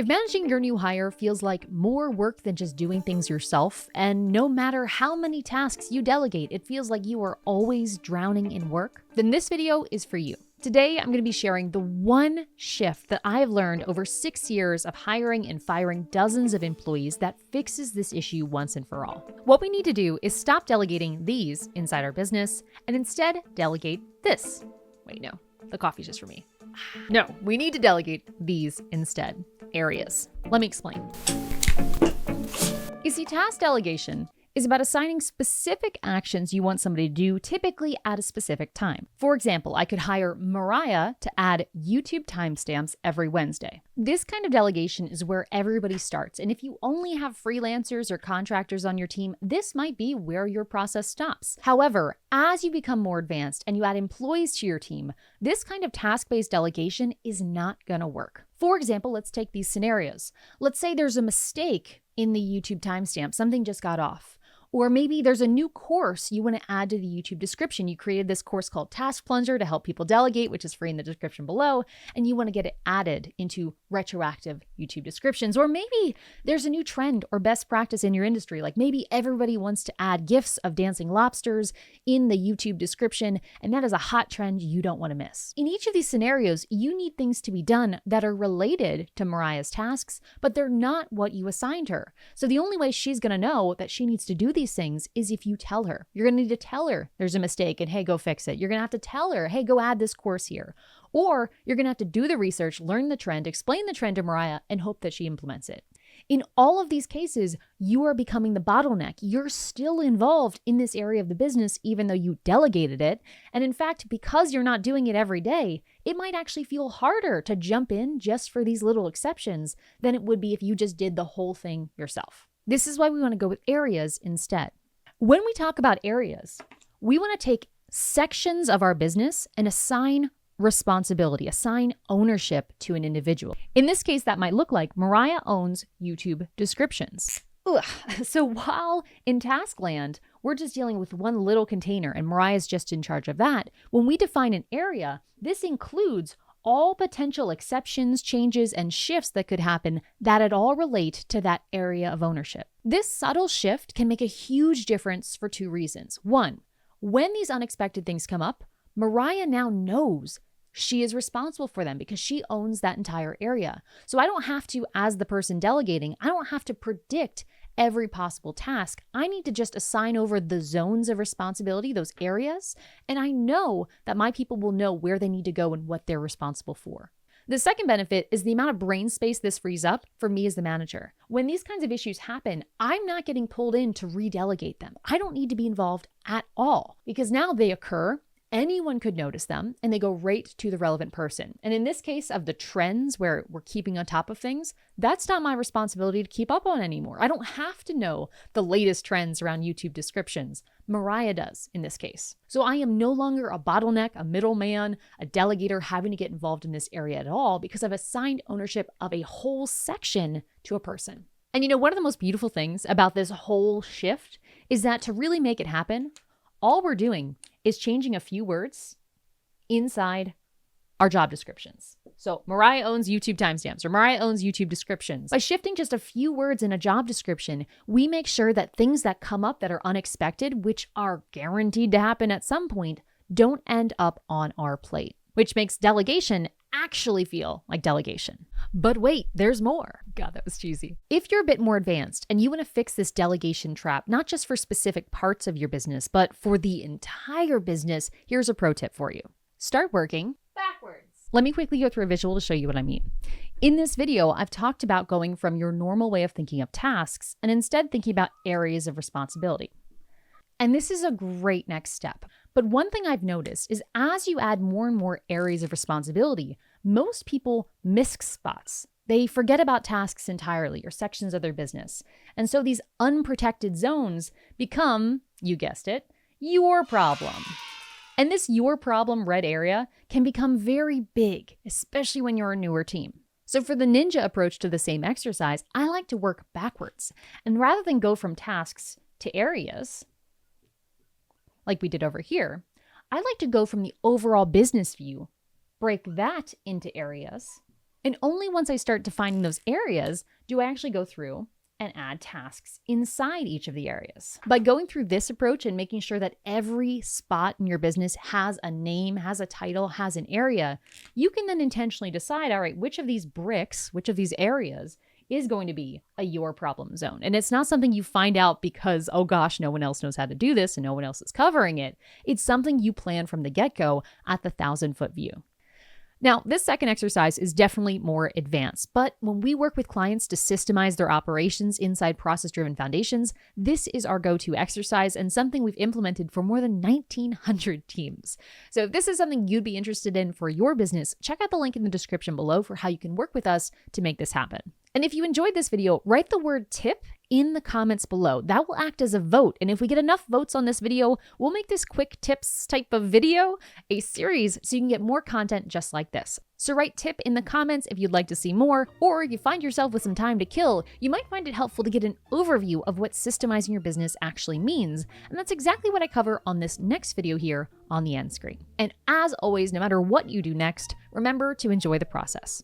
If managing your new hire feels like more work than just doing things yourself, and no matter how many tasks you delegate, it feels like you are always drowning in work, then this video is for you. Today, I'm going to be sharing the one shift that I have learned over 6 years of hiring and firing dozens of employees that fixes this issue once and for all. What we need to do is stop delegating these inside our business and instead delegate this. Wait, no, the coffee's just for me. No, we need to delegate these instead. Areas. Let me explain. You see, task delegation is about assigning specific actions you want somebody to do, typically at a specific time. For example, I could hire Mariah to add YouTube timestamps every Wednesday. This kind of delegation is where everybody starts, and if you only have freelancers or contractors on your team, this might be where your process stops. However, as you become more advanced and you add employees to your team, this kind of task-based delegation is not gonna work. For example, let's take these scenarios. Let's say there's a mistake in the YouTube timestamp, something just got off. Or maybe there's a new course you want to add to the YouTube description. You created this course called Task Plunger to help people delegate, which is free in the description below, and you want to get it added into retroactive YouTube descriptions. Or maybe there's a new trend or best practice in your industry, like maybe everybody wants to add GIFs of dancing lobsters in the YouTube description, and that is a hot trend you don't want to miss. In each of these scenarios, you need things to be done that are related to Mariah's tasks, but they're not what you assigned her. So the only way she's going to know that she needs to do these things is if you tell her. You're going to need to tell her there's a mistake and hey, go fix it. You're going to have to tell her, hey, go add this course here. Or you're going to have to do the research, learn the trend, explain the trend to Mariah, and hope that she implements it. In all of these cases, you are becoming the bottleneck. You're still involved in this area of the business, even though you delegated it. And in fact, because you're not doing it every day, it might actually feel harder to jump in just for these little exceptions than it would be if you just did the whole thing yourself. This is why we want to go with areas instead. When we talk about areas, we want to take sections of our business and assign responsibility, assign ownership to an individual. In this case, that might look like Mariah owns YouTube descriptions. Ugh. So while in Taskland, we're just dealing with one little container and Mariah's just in charge of that, when we define an area, this includes all potential exceptions, changes, and shifts that could happen that at all relate to that area of ownership. This subtle shift can make a huge difference for 2 reasons. 1, when these unexpected things come up, Mariah now knows she is responsible for them because she owns that entire area. So I don't have to, as the person delegating, I don't have to predict every possible task. I need to just assign over the zones of responsibility, those areas, and I know that my people will know where they need to go and what they're responsible for. The second benefit is the amount of brain space this frees up for me as the manager. When these kinds of issues happen, I'm not getting pulled in to redelegate them. I don't need to be involved at all because now they occur. Anyone could notice them and they go right to the relevant person. And in this case of the trends where we're keeping on top of things, that's not my responsibility to keep up on anymore. I don't have to know the latest trends around YouTube descriptions. Mariah does in this case. So I am no longer a bottleneck, a middleman, a delegator having to get involved in this area at all because I've assigned ownership of a whole section to a person. And you know, one of the most beautiful things about this whole shift is that to really make it happen, all we're doing is changing a few words inside our job descriptions. So Mariah owns YouTube timestamps or Mariah owns YouTube descriptions. By shifting just a few words in a job description, we make sure that things that come up that are unexpected, which are guaranteed to happen at some point, don't end up on our plate, which makes delegation actually feel like delegation. But wait, there's more. God, that was cheesy. If you're a bit more advanced and you want to fix this delegation trap, not just for specific parts of your business, but for the entire business, here's a pro tip for you. Start working backwards. Let me quickly go through a visual to show you what I mean. In this video, I've talked about going from your normal way of thinking of tasks and instead thinking about areas of responsibility. And this is a great next step. But one thing I've noticed is as you add more and more areas of responsibility, most people miss spots. They forget about tasks entirely or sections of their business. And so these unprotected zones become, you guessed it, your problem. And this your problem red area can become very big, especially when you're a newer team. So for the ninja approach to the same exercise, I like to work backwards. And rather than go from tasks to areas, like we did over here, I like to go from the overall business view, break that into areas, And only once I start defining those areas do I actually go through and add tasks inside each of the areas. By going through this approach and making sure that every spot in your business has a name, has a title, has an area, you can then intentionally decide, all right, which of these bricks, which of these areas is going to be a your problem zone. And it's not something you find out because, oh gosh, no one else knows how to do this and no one else is covering it. It's something you plan from the get-go at the 1,000-foot view. Now, this second exercise is definitely more advanced, but when we work with clients to systemize their operations inside process-driven foundations, this is our go-to exercise and something we've implemented for more than 1,900 teams. So if this is something you'd be interested in for your business, check out the link in the description below for how you can work with us to make this happen. And if you enjoyed this video, write the word tip in the comments below. That will act as a vote. And if we get enough votes on this video, we'll make this quick tips type of video a series so you can get more content just like this. So write tip in the comments if you'd like to see more, or if you find yourself with some time to kill, you might find it helpful to get an overview of what systemizing your business actually means. And that's exactly what I cover on this next video here on the end screen. And as always, no matter what you do next, remember to enjoy the process.